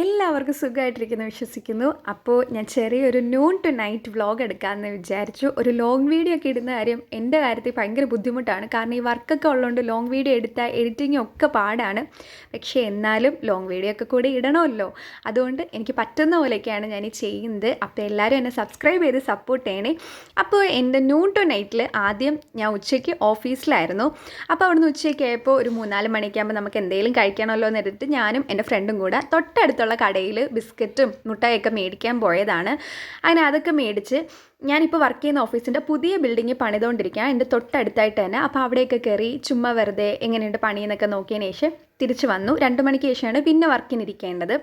എല്ലാവർക്കും സുഖമായിട്ടിരിക്കുന്നു വിശ്വസിക്കുന്നു. അപ്പോൾ ഞാൻ ചെറിയൊരു നൂൺ ടു നൈറ്റ് വ്ളോഗ് എടുക്കാമെന്ന് വിചാരിച്ചു. ഒരു ലോങ് വീഡിയോ ഒക്കെ ഇടുന്ന കാര്യം എൻ്റെ കാര്യത്തിൽ ഭയങ്കര ബുദ്ധിമുട്ടാണ്. കാരണം ഈ വർക്കൊക്കെ ഉള്ളതുകൊണ്ട് ലോങ് വീഡിയോ എടുത്താൽ എഡിറ്റിംഗ് ഒക്കെ പാടാണ്. പക്ഷേ എന്നാലും ലോങ് വീഡിയോ ഒക്കെ കൂടി ഇടണമല്ലോ. അതുകൊണ്ട് എനിക്ക് പറ്റുന്ന പോലെയൊക്കെയാണ് ഞാൻ ഈ ചെയ്യുന്നത്. അപ്പോൾ എല്ലാവരും എന്നെ സബ്സ്ക്രൈബ് ചെയ്ത് സപ്പോർട്ട് ചെയ്യണേ. അപ്പോൾ എൻ്റെ നൂൺ ടു നൈറ്റിൽ ആദ്യം ഞാൻ ഉച്ചയ്ക്ക് ഓഫീസിലായിരുന്നു. അപ്പോൾ അവിടുന്ന് ഉച്ചയ്ക്ക് ആയപ്പോൾ ഒരു 3-4 മണിക്കാകുമ്പോൾ നമുക്ക് എന്തെങ്കിലും കഴിക്കണമല്ലോ എന്ന് എടുത്തിട്ട് ഞാനും എൻ്റെ ഫ്രണ്ടും കൂടെ തൊട്ടടുത്തുള്ള കടയിൽ ബിസ്ക്കറ്റും മുട്ടായൊക്കെ മേടിക്കാൻ പോയതാണ്. അങ്ങനെ അതൊക്കെ മേടിച്ച് ഞാനിപ്പോൾ വർക്ക് ചെയ്യുന്ന ഓഫീസിൻ്റെ പുതിയ ബിൽഡിങ് പണിതുകൊണ്ടിരിക്കുകയാണ്, എൻ്റെ തൊട്ടടുത്തായിട്ട് തന്നെ. അപ്പോൾ അവിടെയൊക്കെ കയറി ചുമ്മാ വെറുതെ എങ്ങനെയുണ്ട് പണിയെന്നൊക്കെ നോക്കിയതിന് ശേഷം തിരിച്ച് വന്നു. 2 മണിക്ക് ശേഷമാണ് പിന്നെ വർക്കിനിരിക്കേണ്ടത്.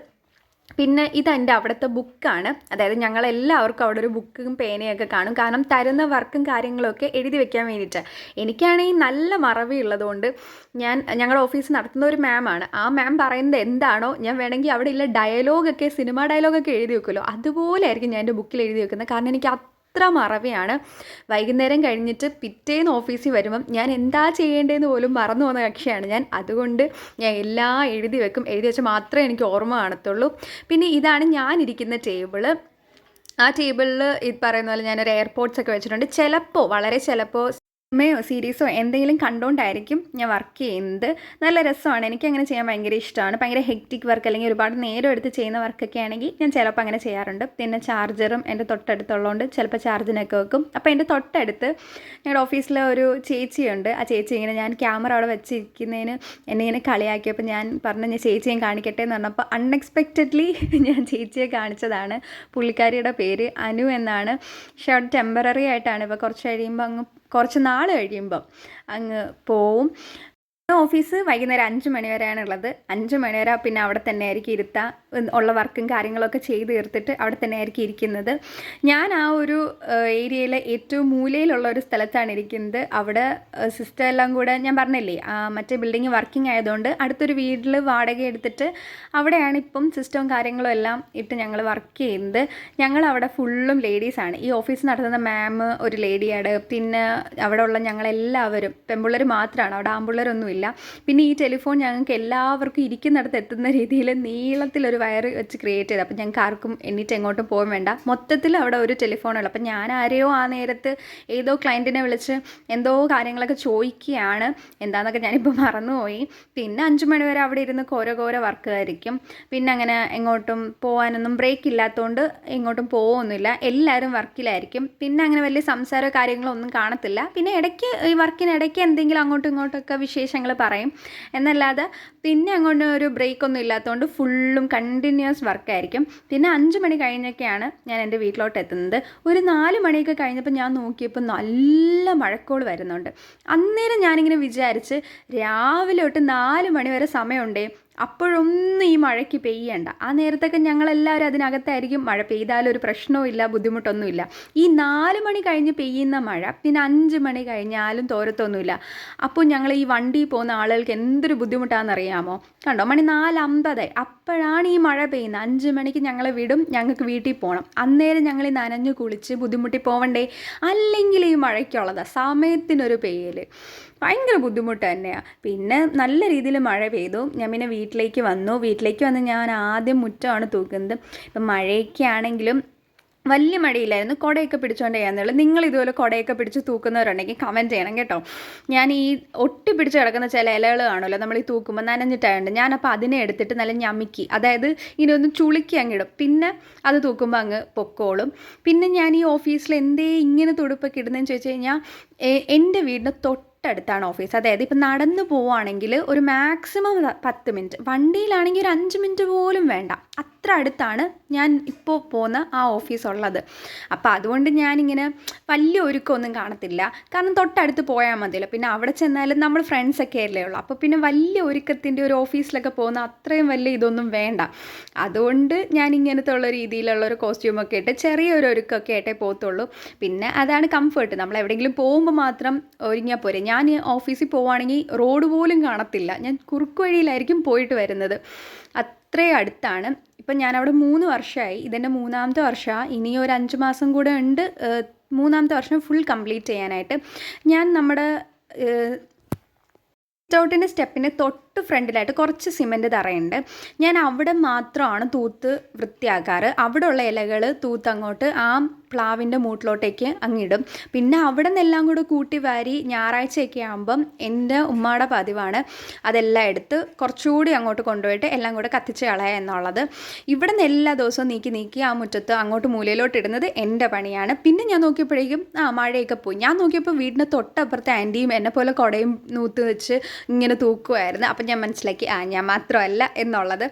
പിന്നെ ഇതെൻ്റെ അവിടുത്തെ ബുക്കാണ്. അതായത് ഞങ്ങളെല്ലാവർക്കും അവിടെ ഒരു ബുക്കും പേനയൊക്കെ കാണും. കാരണം തരുന്ന വർക്കും കാര്യങ്ങളൊക്കെ എഴുതി വെക്കാൻ വേണ്ടിയിട്ട്. എനിക്കാണെങ്കിൽ നല്ല മറവിയുള്ളതുകൊണ്ട് ഞങ്ങളുടെ ഓഫീസ് നടത്തുന്ന ഒരു മാമാണ്. ആ മാം പറയുന്നത് എന്താണോ ഞാൻ വേണമെങ്കിൽ അവിടെ ഉള്ള ഡയലോഗൊക്കെ സിനിമ ഡയലോഗൊക്കെ എഴുതി വെക്കുമല്ലോ, അതുപോലെ ആയിരിക്കും ഞാൻ എൻ്റെ ബുക്കിൽ എഴുതി വെക്കുന്നത്. കാരണം എനിക്ക് അത്ര മറവിയാണ്. വൈകുന്നേരം കഴിഞ്ഞിട്ട് പിറ്റേന്ന് ഓഫീസിൽ വരുമ്പം ഞാൻ എന്താ ചെയ്യേണ്ടതെന്ന് പോലും മറന്നു പോകുന്ന കക്ഷിയാണ് ഞാൻ. അതുകൊണ്ട് ഞാൻ എല്ലാം എഴുതി വെക്കും. എഴുതി വെച്ചാൽ മാത്രമേ എനിക്ക് ഓർമ്മ കാണത്തുള്ളൂ. പിന്നെ ഇതാണ് ഞാനിരിക്കുന്ന ടേബിള്. ആ ടേബിളിൽ ഈ പറയുന്ന പോലെ ഞാനൊരു എയർപോർട്ട്സ് ഒക്കെ വെച്ചിട്ടുണ്ട്. ചിലപ്പോൾ വളരെ ചിലപ്പോൾ സിനിമയോ സീരീസോ എന്തെങ്കിലും കണ്ടുകൊണ്ടായിരിക്കും ഞാൻ വർക്ക് ചെയ്യുന്നത്. നല്ല രസമാണ്, എനിക്കങ്ങനെ ചെയ്യാൻ ഭയങ്കര ഇഷ്ടമാണ്. ഭയങ്കര ഹെക്റ്റിക് വർക്ക് അല്ലെങ്കിൽ ഒരുപാട് നേരം എടുത്ത് ചെയ്യുന്ന വർക്കൊക്കെ ആണെങ്കിൽ ഞാൻ ചിലപ്പോൾ അങ്ങനെ ചെയ്യാറുണ്ട്. പിന്നെ ചാർജറും എൻ്റെ തൊട്ടടുത്തുള്ളതുകൊണ്ട് ചിലപ്പോൾ ചാർജിനൊക്കെ വെക്കും. അപ്പോൾ എൻ്റെ തൊട്ടടുത്ത് ഞങ്ങളുടെ ഓഫീസിലെ ഒരു ചേച്ചിയുണ്ട്. ആ ചേച്ചി ഇങ്ങനെ ഞാൻ ക്യാമറ അവിടെ വെച്ചിരിക്കുന്നതിന് എന്നെ ഇങ്ങനെ കളിയാക്കിയപ്പോൾ ഞാൻ പറഞ്ഞു ഞാൻ ചേച്ചിയെ കാണിക്കട്ടെ എന്ന് പറഞ്ഞപ്പോൾ അൺഎക്സ്പെക്റ്റഡ്ലി ഞാൻ ചേച്ചിയെ കാണിച്ചതാണ്. പുള്ളിക്കാരിയുടെ പേര് അനു എന്നാണ്. പക്ഷെ അവിടെ ടെമ്പററി ആയിട്ടാണ്. ഇപ്പോൾ കുറച്ച് നാൾ കഴിയുമ്പം അങ്ങ് പോവും. ഓഫീസ് വൈകുന്നേരം 5 മണി വരെയാണ് ഉള്ളത്. 5 മണി വരെ പിന്നെ അവിടെ തന്നെ ആയിരിക്കും ഉള്ള വർക്കും കാര്യങ്ങളൊക്കെ ചെയ്ത് തീർത്തിട്ട് അവിടെ തന്നെ ആയിരിക്കും ഇരിക്കുന്നത്. ഞാൻ ആ ഒരു ഏരിയയിലെ ഏറ്റവും മൂലയിലുള്ള ഒരു സ്ഥലത്താണ് ഇരിക്കുന്നത്. അവിടെ സിസ്റ്റർ എല്ലാം കൂടെ ഞാൻ പറഞ്ഞില്ലേ മറ്റേ ബിൽഡിങ് വർക്കിംഗ് ആയതുകൊണ്ട് അടുത്തൊരു വീട്ടിൽ വാടക എടുത്തിട്ട് അവിടെയാണ് ഇപ്പം സിസ്റ്റവും കാര്യങ്ങളും എല്ലാം ഇട്ട് ഞങ്ങൾ വർക്ക് ചെയ്യുന്നത്. ഞങ്ങളവിടെ ഫുള്ളും ലേഡീസാണ്. ഈ ഓഫീസ് നടത്തുന്ന മാം ഒരു ലേഡിയാണ്. പിന്നെ അവിടെ ഉള്ള ഞങ്ങളെല്ലാവരും പെൺപിള്ളേർ മാത്രമാണ്, അവിടെ ആൺപിള്ളേരൊന്നുമില്ല. പിന്നെ ഈ ടെലിഫോൺ ഞങ്ങൾക്ക് എല്ലാവർക്കും ഇരിക്കുന്നിടത്ത് എത്തുന്ന രീതിയിൽ നീളത്തിലൊരു വയർ വെച്ച് ക്രിയേറ്റ് ചെയ്ത്. അപ്പം ഞങ്ങൾക്ക് ആർക്കും എണ്ണീറ്റ് എങ്ങോട്ടും പോകാൻ വേണ്ട. മൊത്തത്തിൽ അവിടെ ഒരു ടെലിഫോണുള്ളൂ. അപ്പം ഞാൻ ആരെയോ ആ നേരത്ത് ഏതോ ക്ലയൻറ്റിനെ വിളിച്ച് എന്തോ കാര്യങ്ങളൊക്കെ ചോദിക്കുകയാണ്. എന്താണെന്നൊക്കെ ഞാനിപ്പോൾ മറന്നുപോയി. പിന്നെ 5 മണി വരെ അവിടെ ഇരുന്ന് കോരോ വർക്കായിരിക്കും. പിന്നെ അങ്ങനെ എങ്ങോട്ടും പോകാനൊന്നും ബ്രേക്ക് ഇല്ലാത്തതുകൊണ്ട് എങ്ങോട്ടും പോകുമൊന്നുമില്ല. എല്ലാവരും വർക്കിലായിരിക്കും. പിന്നെ അങ്ങനെ വലിയ സംസാരമോ കാര്യങ്ങളോ ഒന്നും കാണത്തില്ല. പിന്നെ ഇടയ്ക്ക് ഈ വർക്കിനിടയ്ക്ക് എന്തെങ്കിലും അങ്ങോട്ടും ഇങ്ങോട്ടൊക്കെ വിശേഷങ്ങൾ പറയും എന്നല്ലാതെ പിന്നെ അങ്ങോട്ട് ഒരു ബ്രേക്കൊന്നും ഇല്ലാത്തതുകൊണ്ട് ഫുള്ളും കണ്ടിന്യൂസ് വർക്കായിരിക്കും. പിന്നെ 5 മണി കഴിഞ്ഞൊക്കെയാണ് ഞാൻ എൻ്റെ വീട്ടിലോട്ട് എത്തുന്നത്. ഒരു 4 മണിയൊക്കെ കഴിഞ്ഞപ്പോൾ ഞാൻ നോക്കിയപ്പോൾ നല്ല മഴക്കോൾ വരുന്നുണ്ട്. അന്നേരം ഞാനിങ്ങനെ വിചാരിച്ച് രാവിലെ തൊട്ട് 4 മണി വരെ സമയമുണ്ടേ, അപ്പോഴൊന്നും ഈ മഴയ്ക്ക് പെയ്യണ്ട. ആ നേരത്തൊക്കെ ഞങ്ങളെല്ലാവരും അതിനകത്തായിരിക്കും. മഴ പെയ്താലും ഒരു പ്രശ്നവും ഇല്ല, ബുദ്ധിമുട്ടൊന്നുമില്ല. ഈ 4 മണി കഴിഞ്ഞ് പെയ്യുന്ന മഴ പിന്നെ 5 മണി കഴിഞ്ഞാലും തോരത്തൊന്നുമില്ല. അപ്പോൾ ഞങ്ങൾ ഈ വണ്ടി പോകുന്ന ആളുകൾക്ക് എന്തൊരു ബുദ്ധിമുട്ടാണെന്നറിയാമോ? കണ്ടോ, മണി 4:50 അപ്പോഴാണ് ഈ മഴ പെയ്യുന്നത്. 5 മണിക്ക് ഞങ്ങളെ വിടും, ഞങ്ങൾക്ക് വീട്ടിൽ പോകണം. അന്നേരം ഞങ്ങൾ ഈ നനഞ്ഞു കുളിച്ച് ബുദ്ധിമുട്ടി പോവണ്ടേ? അല്ലെങ്കിൽ ഈ മഴയ്ക്കുള്ളതാണ് സമയത്തിനൊരു പെയ്യൽ ഭയങ്കര ബുദ്ധിമുട്ട് തന്നെയാണ്. പിന്നെ നല്ല രീതിയിൽ മഴ പെയ്തു. ഞാൻ പിന്നെ വീട്ടിലേക്ക് വന്ന് ഞാൻ ആദ്യം മുറ്റമാണ് തൂക്കുന്നത്. ഇപ്പം മഴയൊക്കെ ആണെങ്കിലും വലിയ മഴയില്ലായിരുന്നു. കുടയൊക്കെ പിടിച്ചുകൊണ്ട് ചെയ്യാന്നുള്ളൂ. നിങ്ങൾ ഇതുപോലെ കുടയൊക്കെ പിടിച്ച് തൂക്കുന്നവരുണ്ടെങ്കിൽ കമൻറ്റ് ചെയ്യണം കേട്ടോ. ഞാൻ ഈ ഒട്ടി പിടിച്ച് കിടക്കുന്ന ചില ഇലകൾ കാണുമല്ലോ നമ്മൾ ഈ തൂക്കുമ്പോൾ നനഞ്ഞിട്ടായുണ്ട്. ഞാനപ്പോൾ അതിനെ എടുത്തിട്ട് നല്ല ഞമിക്കി, അതായത് ഇനി ഒന്ന് ചുളുക്കി അങ്ങിടും. പിന്നെ അത് തൂക്കുമ്പോൾ അങ്ങ് പൊക്കോളും. പിന്നെ ഞാൻ ഈ ഓഫീസിൽ എന്തേ ഇങ്ങനെ തുടുപ്പൊക്കെ ഇടുന്നതെന്ന് ചോദിച്ചു കഴിഞ്ഞാൽ എൻ്റെ വീടിൻ്റെ തൊട്ടടുത്താണ് ഓഫീസ്. അതായത് ഇപ്പം നടന്നു പോവുകയാണെങ്കിൽ ഒരു മാക്സിമം 10 മിനിറ്റ്, വണ്ടിയിലാണെങ്കിൽ ഒരു 5 മിനിറ്റ് പോലും വേണ്ട, അത്ര അടുത്താണ് ഞാൻ ഇപ്പോൾ പോകുന്ന ആ ഓഫീസ് ഉള്ളത്. അപ്പോൾ അതുകൊണ്ട് ഞാനിങ്ങനെ വലിയ ഒരുക്കമൊന്നും കാണത്തില്ല. കാരണം തൊട്ടടുത്ത് പോയാൽ മതിയല്ലോ. പിന്നെ അവിടെ ചെന്നാലും നമ്മൾ ഫ്രണ്ട്സൊക്കെ അല്ലേ ഉള്ളൂ. അപ്പോൾ പിന്നെ വലിയ ഒരുക്കത്തിൻ്റെ ഒരു ഓഫീസിലൊക്കെ പോകുന്ന അത്രയും വലിയ ഇതൊന്നും വേണ്ട. അതുകൊണ്ട് ഞാൻ ഇങ്ങനത്തെ ഉള്ള രീതിയിലുള്ള ഒരു കോസ്റ്റ്യൂമൊക്കെ ഇട്ട് ചെറിയൊരു ഒരുക്കമൊക്കെ ആയിട്ടേ പോകത്തുള്ളൂ. പിന്നെ അതാണ് കംഫർട്ട്. നമ്മൾ എവിടെയെങ്കിലും പോകുമ്പോൾ മാത്രം ഒരുങ്ങിയാൽ പോരെ. ഞാൻ ഓഫീസിൽ പോവുകയാണെങ്കിൽ റോഡ് പോലും കാണത്തില്ല. ഞാൻ കുറുക്ക് വഴിയിലായിരിക്കും പോയിട്ട് വരുന്നത്. അത്രയും അടുത്താണ്. ഇപ്പം ഞാനവിടെ 3 വർഷമായി. ഇതെൻ്റെ 3ാമത്തെ വർഷമാണ്. ഇനിയും ഒരു 5 മാസം കൂടെ ഉണ്ട് 3ാമത്തെ വർഷം ഫുൾ കംപ്ലീറ്റ് ചെയ്യാനായിട്ട്. ഞാൻ നമ്മുടെ സിറ്റ് ഔട്ടിൻ്റെ സ്റ്റെപ്പിന് ഫ്രണ്ടിലായിട്ട് കുറച്ച് സിമൻറ്റ് തറയുണ്ട്. ഞാൻ അവിടെ മാത്രമാണ് തൂത്ത് വൃത്തിയാക്കാറ്. അവിടെയുള്ള ഇലകൾ തൂത്ത് അങ്ങോട്ട് ആ പ്ലാവിൻ്റെ മൂട്ടിലോട്ടേക്ക് അങ്ങിടും. പിന്നെ അവിടെ നിന്നെല്ലാം കൂടെ കൂട്ടി വാരി ഞായറാഴ്ചയൊക്കെ ആകുമ്പം എൻ്റെ ഉമ്മയുടെ പതിവാണ് അതെല്ലാം എടുത്ത് കുറച്ചുകൂടി അങ്ങോട്ട് കൊണ്ടുപോയിട്ട് എല്ലാം കൂടെ കത്തിച്ച് കളയുക എന്നുള്ളത്. ഇവിടെ നിന്ന് എല്ലാ ദിവസവും നീക്കി ആ മുറ്റത്ത് അങ്ങോട്ട് മൂലയിലോട്ട് ഇടുന്നത് എൻ്റെ പണിയാണ്. പിന്നെ ഞാൻ നോക്കിയപ്പോഴേക്കും മഴയൊക്കെ പോയി. ഞാൻ നോക്കിയപ്പോൾ വീടിൻ്റെ തൊട്ടപ്പുറത്തെ ആൻറ്റിയും എന്നെ പോലെ കുടയും നൂത്ത് വെച്ച് ഇങ്ങനെ തൂക്കുമായിരുന്നു. അപ്പം ഞാൻ മനസ്സിലാക്കി ഞാൻ മാത്രമല്ല എന്നുള്ളത്.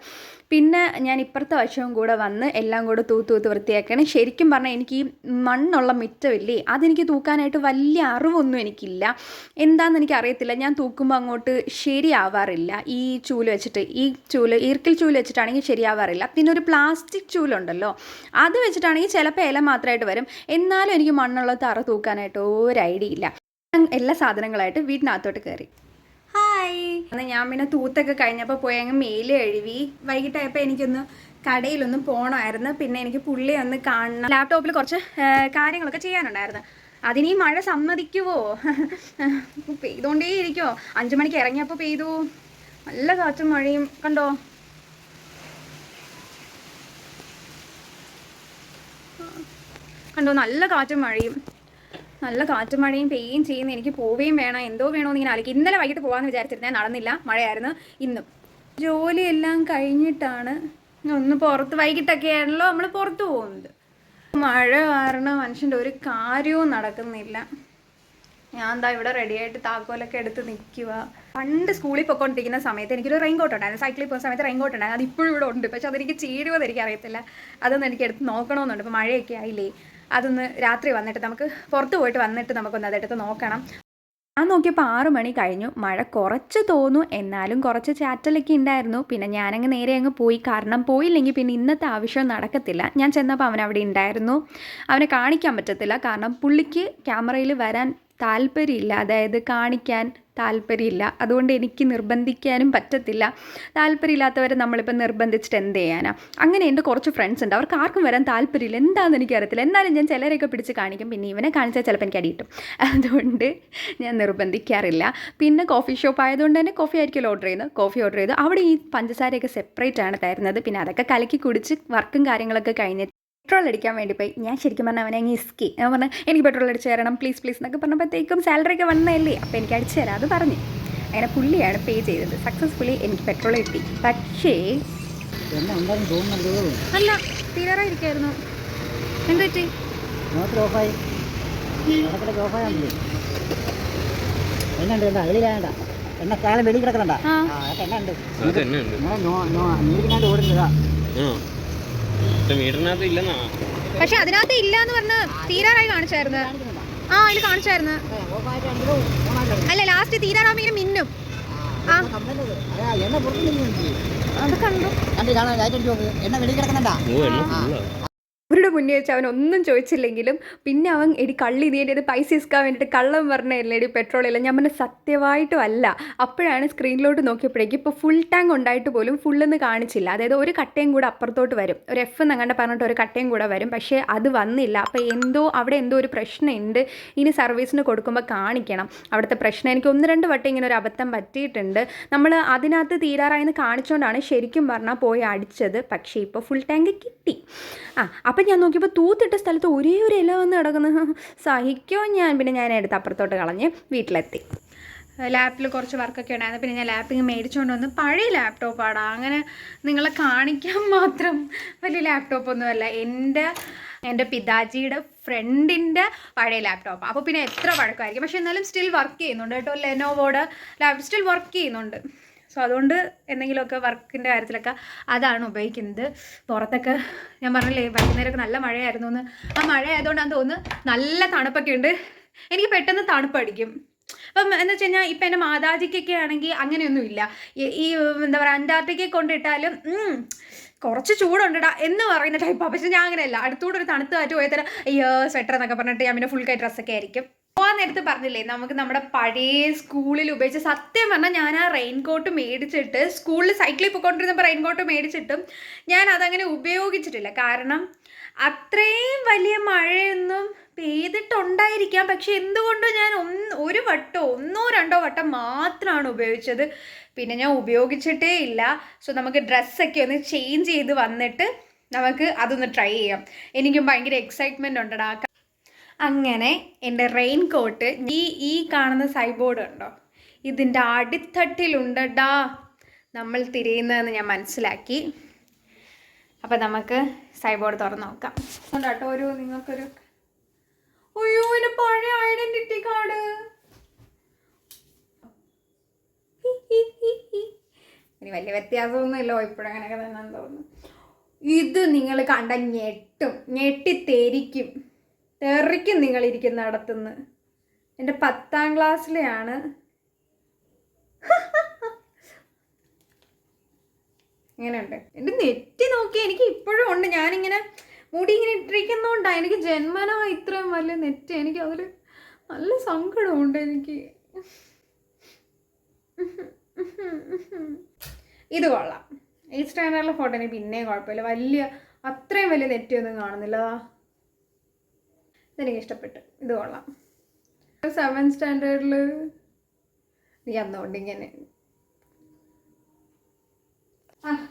പിന്നെ ഞാൻ ഇപ്പുറത്തെ വശവും കൂടെ വന്ന് എല്ലാം കൂടെ തൂത്ത് വൃത്തിയാക്കണം. ശരിക്കും പറഞ്ഞാൽ എനിക്ക് ഈ മണ്ണുള്ള മുറ്റമില്ലേ അതെനിക്ക് തൂക്കാനായിട്ട് വലിയ അറിവൊന്നും എനിക്കില്ല. എന്താണെന്ന് എനിക്കറിയത്തില്ല. ഞാൻ തൂക്കുമ്പോൾ അങ്ങോട്ട് ശരിയാവാറില്ല. ഈ ചൂല് വെച്ചിട്ട് ഈർക്കിൽ ചൂല് വെച്ചിട്ടാണെങ്കിൽ ശരിയാവാറില്ല. പിന്നെ ഒരു പ്ലാസ്റ്റിക് ചൂലുണ്ടല്ലോ അത് വെച്ചിട്ടാണെങ്കിൽ ചിലപ്പോൾ ഇല മാത്രമായിട്ട് വരും. എന്നാലും എനിക്ക് മണ്ണുള്ള തറ തൂക്കാനായിട്ട് ഒരു ഐഡിയ ഇല്ല. എല്ലാ സാധനങ്ങളായിട്ട് വീടിനകത്തോട്ട് കയറി. ഹായ്. അന്ന് ഞാൻ പിന്നെ തൂത്തൊക്കെ കഴിഞ്ഞപ്പോൾ പോയി അങ്ങ് മേല് കഴുകി. വൈകിട്ടായപ്പോൾ എനിക്കൊന്ന് കടയിലൊന്നും പോകണമായിരുന്നു. പിന്നെ എനിക്ക് പുള്ളിയെ ഒന്ന് കാണണം. ലാപ്ടോപ്പിൽ കുറച്ച് കാര്യങ്ങളൊക്കെ ചെയ്യാനുണ്ടായിരുന്നു. അതിനീ മഴ സമ്മതിക്കുമോ? പെയ്തുകൊണ്ടേ ഇരിക്കുമോ? 5 മണിക്ക് ഇറങ്ങിയപ്പോൾ പെയ്തു. നല്ല കാറ്റും മഴയും കണ്ടോ. നല്ല കാറ്റും മഴയും പെയ്യുകയും ചെയ്യുന്നു. എനിക്ക് പോവുകയും വേണം, എന്തോ വേണമെന്ന് ഇങ്ങനെ ആലോചിക്കും. ഇന്നലെ വൈകിട്ട് പോകാമെന്ന് വിചാരിച്ചിരുന്നേ, നടന്നില്ല, മഴയായിരുന്നു. ഇന്നും ജോലിയെല്ലാം കഴിഞ്ഞിട്ടാണ് ഒന്ന് പുറത്ത്, വൈകിട്ടൊക്കെ ആണല്ലോ നമ്മൾ പുറത്ത് പോകുന്നത്. മഴ കാരണം മനുഷ്യൻ്റെ ഒരു കാര്യവും നടക്കുന്നില്ല. ഞാൻ എന്താ ഇവിടെ റെഡിയായിട്ട് താക്കോലൊക്കെ എടുത്ത് നിൽക്കുക. പണ്ട് സ്കൂളിൽ പോയിക്കൊണ്ടിരിക്കുന്ന സമയത്ത് എനിക്കൊരു റെയിൻകോട്ട് ഉണ്ടായിരുന്നു. സൈക്കിളിൽ പോകുന്ന സമയത്ത് റെയിൻകോട്ട് ഉണ്ടായിരുന്നു. അതിപ്പോഴും ഇവിടെ ഉണ്ട്. പക്ഷെ അതെനിക്ക് ചേരുവെന്ന് എനിക്കറിയത്തില്ല. അതൊന്നും എനിക്ക് എടുത്ത് നോക്കണമെന്നുണ്ട്. ഇപ്പോൾ മഴയൊക്കെ ആയില്ലേ, അതൊന്ന് രാത്രി വന്നിട്ട് നമുക്ക് പുറത്ത് പോയിട്ട് വന്നിട്ട് നമുക്കൊന്ന് അതെടുത്ത് നോക്കണം. ഞാൻ നോക്കിയപ്പോൾ 6 മണി കഴിഞ്ഞു. മഴ കുറച്ച് തോന്നു, എന്നാലും കുറച്ച് ചാറ്റലൊക്കെ ഉണ്ടായിരുന്നു. പിന്നെ ഞാനങ്ങ് നേരെ അങ്ങ് പോയി. കാരണം പോയില്ലെങ്കിൽ പിന്നെ ഇന്നത്തെ ആവശ്യം നടക്കത്തില്ല. ഞാൻ ചെന്നപ്പോൾ അവൻ അവിടെ ഉണ്ടായിരുന്നു. അവനെ കാണിക്കാൻ പറ്റത്തില്ല. കാരണം പുള്ളിക്ക് ക്യാമറയിൽ വരാൻ താല്പര്യമില്ല, അതായത് കാണിക്കാൻ താല്പര്യമില്ല. അതുകൊണ്ട് എനിക്ക് നിർബന്ധിക്കാനും പറ്റത്തില്ല. താല്പര്യമില്ലാത്തവരെ നമ്മളിപ്പോൾ നിർബന്ധിച്ചിട്ട് എന്ത് ചെയ്യാനാ? അങ്ങനെ എൻ്റെ കുറച്ച് ഫ്രണ്ട്സ് ഉണ്ട്, അവർക്ക് ആർക്കും വരാൻ താല്പര്യമില്ല. എന്താണെന്ന് എനിക്കറിയത്തില്ല. എന്നാലും ഞാൻ ചിലരെയൊക്കെ പിടിച്ച് കാണിക്കും. പിന്നെ ഇവനെ കാണിച്ചാൽ ചിലപ്പോൾ എനിക്ക് അടി കിട്ടും. അതുകൊണ്ട് ഞാൻ നിർബന്ധിക്കാറില്ല. പിന്നെ കോഫി ഷോപ്പ് ആയതുകൊണ്ട് തന്നെ കോഫി ആയിരിക്കുമല്ലോ കോഫി ഓർഡർ ചെയ്തു. അവിടെ ഈ പഞ്ചസാരയൊക്കെ സെപ്പറേറ്റ് ആണ് തരുന്നത്. പിന്നെ അതൊക്കെ കലക്കി കുടിച്ച് വർക്കും കാര്യങ്ങളൊക്കെ കഴിഞ്ഞിട്ട് പെട്രോൾ അടിക്കാൻ വേണ്ടി പോയി. ഞാൻ ശരിക്കും പറഞ്ഞാൽ അവനെ അങ്ങ് ഇസ്കി. ഞാൻ പറഞ്ഞു എനിക്ക് പെട്രോൾ അടിച്ച് തരണം പ്ലീസ് എന്നൊക്കെ പറഞ്ഞപ്പോഴത്തേക്കും സാലറി ഒക്കെ വന്നതല്ലേ, അപ്പോൾ എനിക്ക് അടിച്ചു തരാം അത് പറഞ്ഞു. അങ്ങനെ പുള്ളിയാണ് പേ ചെയ്തത്. സക്സസ്ഫുള്ളി എനിക്ക് പെട്രോൾ കിട്ടി. പക്ഷേ അല്ല, തീരാറായിരിക്കായിരുന്നു. എന്ത് പറ്റി? പക്ഷെ അതിനകത്ത് ഇല്ലാന്ന് പറഞ്ഞ് തീരാറായി കാണിച്ചായിരുന്നു. അതിൽ കാണിച്ചായിരുന്നു. അല്ല, ലാസ്റ്റ് തീരാറാകുമ്പോ ഇങ്ങനെ മിന്നും. അത് കണ്ടു. അവരുടെ മുന്നേ വെച്ച് അവൻ ഒന്നും ചോദിച്ചില്ലെങ്കിലും പിന്നെ അവൻ കള്ളി നീണ്ടത് പൈസ ഇസ്ക്കാൻ വേണ്ടിയിട്ട് കള്ളം പറഞ്ഞല്ലേ പെട്രോളില്ല. ഞാൻ പറഞ്ഞ സത്യമായിട്ടും അല്ല. അപ്പോഴാണ് സ്ക്രീനിലോട്ട് നോക്കിയപ്പോഴേക്കും ഇപ്പോൾ ഫുൾ ടാങ്ക് ഉണ്ടായിട്ട് പോലും ഫുള്ളെന്ന് കാണിച്ചില്ല. അതായത് ഒരു കട്ടയും കൂടെ അപ്പുറത്തോട്ട് വരും, ഒരു എഫ് എന്നങ്ങാണ്ട് പറഞ്ഞിട്ട് ഒരു കട്ടയും കൂടെ വരും. പക്ഷേ അത് വന്നില്ല. അപ്പോൾ അവിടെ എന്തോ ഒരു പ്രശ്നമുണ്ട്. ഇനി സർവീസിന് കൊടുക്കുമ്പോൾ കാണിക്കണം അവിടുത്തെ പ്രശ്നം. എനിക്ക് 1-2 വട്ടം ഇങ്ങനെ ഒരു അബദ്ധം പറ്റിയിട്ടുണ്ട്. നമ്മൾ അതിനകത്ത് തീരാറായെന്ന് കാണിച്ചുകൊണ്ടാണ് ശരിക്കും പറഞ്ഞാൽ പോയി അടിച്ചത്. പക്ഷേ ഇപ്പോൾ ഫുൾ ടാങ്ക് കിട്ടി. അപ്പം ഞാൻ നോക്കിയപ്പോൾ തൂത്തിട്ട സ്ഥലത്ത് ഒരേ ഒരു ഇല വന്ന് കിടക്കുന്നത് സഹിക്കോ ഞാൻ. പിന്നെ ഞാൻ എടുത്ത് അപ്പുറത്തോട്ട് കളഞ്ഞ് വീട്ടിലെത്തി. ലാപ്പിൽ കുറച്ച് വർക്കൊക്കെ ഉണ്ടായിരുന്നു. പിന്നെ ഞാൻ ലാപ്പിങ് മേടിച്ചുകൊണ്ട് വന്ന് പഴയ ലാപ്ടോപ്പാണ്. അങ്ങനെ നിങ്ങളെ കാണിക്കാൻ മാത്രം വലിയ ലാപ്ടോപ്പൊന്നുമല്ല, എൻ്റെ പിതാജിയുടെ ഫ്രണ്ടിൻ്റെ പഴയ ലാപ്ടോപ്പാണ്. അപ്പോൾ പിന്നെ എത്ര വഴക്കമായിരിക്കും. പക്ഷേ എന്നാലും സ്റ്റിൽ വർക്ക് ചെയ്യുന്നുണ്ട് കേട്ടോ. ലെനോവോയുടെ ലാപ്പ് സ്റ്റിൽ വർക്ക് ചെയ്യുന്നുണ്ട്. സോ അതുകൊണ്ട് എന്തെങ്കിലുമൊക്കെ വർക്കിൻ്റെ കാര്യത്തിലൊക്കെ അതാണ് ഉപയോഗിക്കുന്നത്. പുറത്തൊക്കെ ഞാൻ പറഞ്ഞില്ലേ വൈകുന്നേരമൊക്കെ നല്ല മഴയായിരുന്നു എന്ന്. ആ മഴ ആയതുകൊണ്ടാണ് തോന്നുന്നു നല്ല തണുപ്പൊക്കെ ഉണ്ട്. എനിക്ക് പെട്ടെന്ന് തണുപ്പടിക്കും. അപ്പം എന്ന് വെച്ച് കഴിഞ്ഞാൽ ഇപ്പം എൻ്റെ മാതാജിക്കൊക്കെ ആണെങ്കിൽ അങ്ങനെയൊന്നുമില്ല. ഈ എന്താ പറയുക, അന്റാർട്ടിക്കയെ കൊണ്ടിട്ടാലും കുറച്ച് ചൂടുണ്ടടാ എന്ന് പറയുന്ന ടൈപ്പാണ്. പക്ഷെ ഞാൻ അങ്ങനെയല്ല. അടുത്തൂടെ ഒരു തണുത്ത് കാറ്റ് പോയ തരം അയ്യോ സ്വെറ്റർ എന്നൊക്കെ പറഞ്ഞിട്ട് ഞാൻ പിന്നെ ഫുൾ കൈ ഡ്രസ്സൊക്കെ ആയിരിക്കും. പോകാൻ നേരത്ത് പറഞ്ഞില്ലേ നമുക്ക് നമ്മുടെ പഴയ സ്കൂളിൽ ഉപയോഗിച്ച, സത്യം പറഞ്ഞാൽ ഞാൻ ആ റെയിൻകോട്ട് മേടിച്ചിട്ട് സ്കൂളിൽ സൈക്കിളിൽ പോയിക്കൊണ്ടിരുന്നപ്പോൾ റെയിൻകോട്ട് മേടിച്ചിട്ടും ഞാൻ അതങ്ങനെ ഉപയോഗിച്ചിട്ടില്ല. കാരണം അത്രയും വലിയ മഴയൊന്നും പെയ്തിട്ടുണ്ടായിരിക്കാം. പക്ഷെ എന്തുകൊണ്ടോ ഞാൻ 1 വട്ടോ 1-2 വട്ടം മാത്രമാണ് ഉപയോഗിച്ചത്. പിന്നെ ഞാൻ ഉപയോഗിച്ചിട്ടേ ഇല്ല. സോ നമുക്ക് ഡ്രസ്സൊക്കെ ഒന്ന് ചേഞ്ച് ചെയ്ത് വന്നിട്ട് നമുക്ക് അതൊന്ന് ട്രൈ ചെയ്യാം. എനിക്കും ഭയങ്കര എക്സൈറ്റ്മെൻ്റ് ഉണ്ടടാ. അങ്ങനെ എൻ്റെ റെയിൻ കോട്ട് ഈ കാണുന്ന സൈബോർഡ് ഉണ്ടോ, ഇതിൻ്റെ അടിത്തട്ടിലുണ്ടടാ നമ്മൾ തിരിയുന്നതെന്ന് ഞാൻ മനസ്സിലാക്കി. അപ്പം നമുക്ക് സൈബോർഡ് തുറന്ന് നോക്കാം. കേട്ടോ, നിങ്ങൾക്കൊരു അയ്യോ എൻ്റെ പഴയ ഐഡൻറ്റിറ്റി കാർഡ്. ഇനി വലിയ വ്യത്യാസമൊന്നുമില്ലോ, ഇപ്പോഴങ്ങനെയൊക്കെ തന്നെ തോന്നുന്നു. ഇത് നിങ്ങൾ കണ്ട ഞെട്ടിത്തെരിക്കും, തെറിക്കും നിങ്ങളിരിക്കുന്നിടത്തുനിന്ന്. എൻ്റെ 10ാം ക്ലാസ്സിലെയാണ്. ഇങ്ങനെയുണ്ട്. എൻ്റെ നെറ്റി നോക്കി എനിക്ക് ഇപ്പോഴും ഉണ്ട്. ഞാനിങ്ങനെ മുടി ഇങ്ങനെ ഇട്ടിരിക്കുന്നതുകൊണ്ടാണ് എനിക്ക് ജന്മനാ ഇത്രയും വലിയ നെറ്റ്. എനിക്ക് അതിൽ നല്ല സങ്കടമുണ്ട് എനിക്ക്. ഇത് കൊള്ളാം. 8th സ്റ്റാൻഡേർഡിലെ ഫോട്ടോ എനിക്ക് പിന്നെയും കുഴപ്പമില്ല, അത്രയും വലിയ നെറ്റൊന്നും കാണുന്നില്ല. ഇതെനിക്ക് ഇഷ്ടപ്പെട്ടു, ഇത് കൊള്ളാം. 7th സ്റ്റാൻഡേർഡിൽ നീ അന്നുകൊണ്ട് ഇങ്ങനെ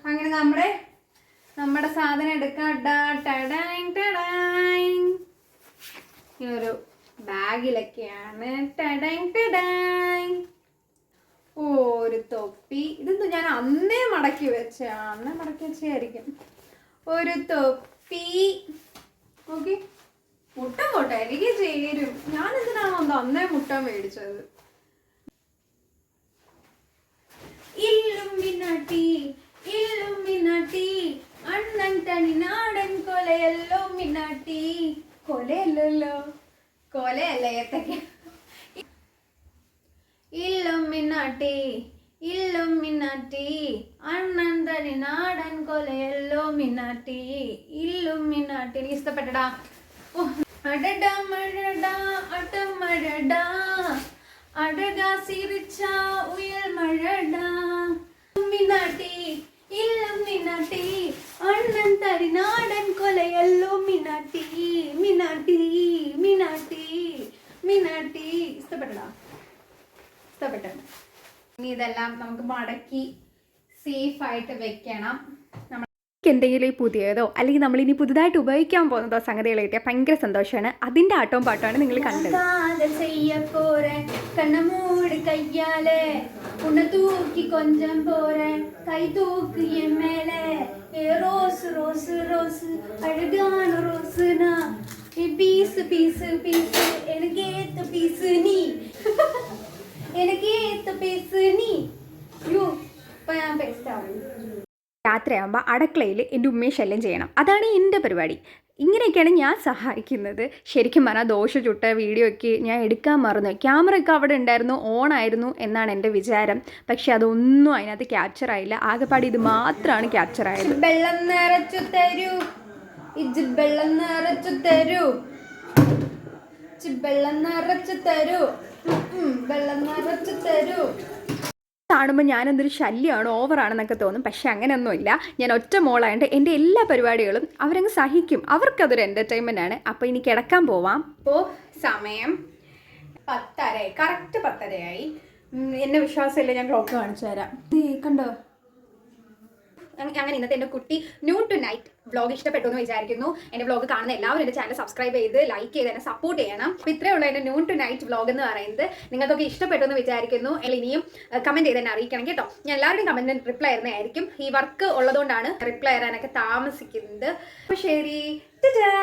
അങ്ങനെ നമ്മുടെ സാധനം എടുക്കാം. ഇങ്ങനൊരു ബാഗിലൊക്കെയാണ്. ഒരു തൊപ്പി. ഇതെന്താ ഞാൻ അന്നേ മടക്കി വെച്ചായിരിക്കും. ഒരു തൊപ്പി. ഓക്കെ, മുട്ട പോട്ടെ, എനിക്ക് ചേരും. ഞാൻ എന്തിനാണോ അന്നേ മുട്ട മേടിച്ചത്. അണ്ണൻ തനി നാടൻ കൊലയല്ലോ മിന്നാട്ടി. കൊലയല്ലല്ലോ, കൊലയല്ല ഏത്തക്ക. ഇല്ലുമിനാട്ടി അണ്ണൻ തനി നാടൻ കൊലയല്ലോ മിന്നാട്ടി. ഇല്ലുമിനാട്ടി എനിക്ക് ഇഷ്ടപ്പെട്ടടാ. അടടാ മഴടാ അടമഴടാ അടകാ സിരിച്ച ഉയൽ മഴടാ. മിന്നാട്ടി ഇല്ലുമിനാട്ടി അണ്ണൻ തനി നാടൻ കൊലയല്ലോ മിന്നാട്ടി. മിന്നാട്ടി മിന്നാട്ടി മിന്നാട്ടി. ഇഷ്ടപ്പെട്ടടാ, ഇഷ്ടപ്പെട്ടു. ഇനി ഇതെല്ലാം നമുക്ക് മടക്കി സേഫായിട്ട് വെക്കണം. എന്തെങ്കിലും ഈ പുതിയതോ അല്ലെങ്കിൽ നമ്മളിനി പുതുതായിട്ട് ഉപയോഗിക്കാൻ പോകുന്നതോ സംഗതികൾ കിട്ടിയാൽ ഭയങ്കര സന്തോഷമാണ്. അതിൻ്റെ ആട്ടവും പാട്ടുമാണ് നിങ്ങൾ കണ്ടത്. കണ്ണമൂട് കയ്യാലെ ഉണ്ണ തൂക്കി കൊഞ്ചം പോരെ കൈ തൂക്ക് എമ്മേലെ റോസ് റോസ് റോസ് അഴകാണ് റോസ് പീസ് പീസ് പീസ് എനിക്കേത്ത പീസ് നീ എനിക്കേത്ത പീസ് നീ. യോ ഇപ്പം ഞാൻ പേസ്റ്റാവും. രാത്രിയാകുമ്പോൾ അടുക്കളയിൽ എൻ്റെ ഉമ്മയെ ശല്യം ചെയ്യണം. അതാണ് എൻ്റെ പരിപാടി. ഇങ്ങനെയൊക്കെയാണ് ഞാൻ സഹായിക്കുന്നത്. ശരിക്കും പറഞ്ഞാൽ ദോശ ചുട്ട വീഡിയോ ഒക്കെ ഞാൻ എടുക്കാൻ മറന്നു. ക്യാമറയൊക്കെ അവിടെ ഉണ്ടായിരുന്നു, ഓണായിരുന്നു എന്നാണ് എൻ്റെ വിചാരം. പക്ഷെ അതൊന്നും അതിനകത്ത് ക്യാപ്ചറായില്ല. ആകെപ്പാടി ഇത് മാത്രമാണ് ക്യാപ്ചറായത്. വെള്ളം നിറച്ചു തരൂ, വെള്ളം നിറച്ചു തരൂ, വെള്ളം നിറച്ചു തരൂ, വെള്ളം നിറച്ചു തരൂ. കാണുമ്പോൾ ഞാനെന്തൊരു ശല്യമാണ്, ഓവറാണെന്നൊക്കെ തോന്നും. പക്ഷെ അങ്ങനെയൊന്നുമില്ല. ഞാൻ ഒറ്റ മോളായതുകൊണ്ട് എൻ്റെ എല്ലാ പരിപാടികളും അവരങ്ങ് സഹിക്കും. അവർക്കതൊരു എൻ്റർടൈൻമെൻ്റ് ആണ്. അപ്പോൾ ഇനി കിടക്കാൻ പോവാം. ഇപ്പോൾ സമയം 10:30, കറക്റ്റ് 10:30 എന്നെ വിശ്വാസമില്ല, ഞാൻ ക്ലോക്ക് കാണിച്ചു തരാം. കണ്ടോ? അങ്ങനെ ഇന്നത്തെ എൻ്റെ കുട്ടി ന്യൂൺ ടു നൈറ്റ് വ്ളോഗ് ഇഷ്ടപ്പെട്ടു എന്ന് വിചാരിക്കുന്നു. എൻ്റെ വ്ളോഗ് കാണുന്ന എല്ലാവരും എൻ്റെ ചാനൽ സബ്സ്ക്രൈബ് ചെയ്ത് ലൈക്ക് ചെയ്ത് എന്നെ സപ്പോർട്ട് ചെയ്യണം. അപ്പോൾ ഇത്രയുള്ള എൻ്റെ ന്യൂൺ ടു നൈറ്റ് വ്ളോഗ് എന്ന് പറയുന്നത്. നിങ്ങൾക്കൊക്കെ ഇഷ്ടപ്പെട്ടു എന്ന് വിചാരിക്കുന്നു. ഇനിയും കമൻറ്റ് ചെയ്ത് എന്നെ അറിയിക്കണം കേട്ടോ. ഞാൻ എല്ലാവരുടെയും കമൻറ്റിന് റിപ്ലൈ തരുന്നതായിരിക്കും. ഈ വർക്ക് ഉള്ളതുകൊണ്ടാണ് റിപ്ലൈ തരാനൊക്കെ താമസിക്കുന്നത്. അപ്പോൾ ശരി, ടാറ്റാ.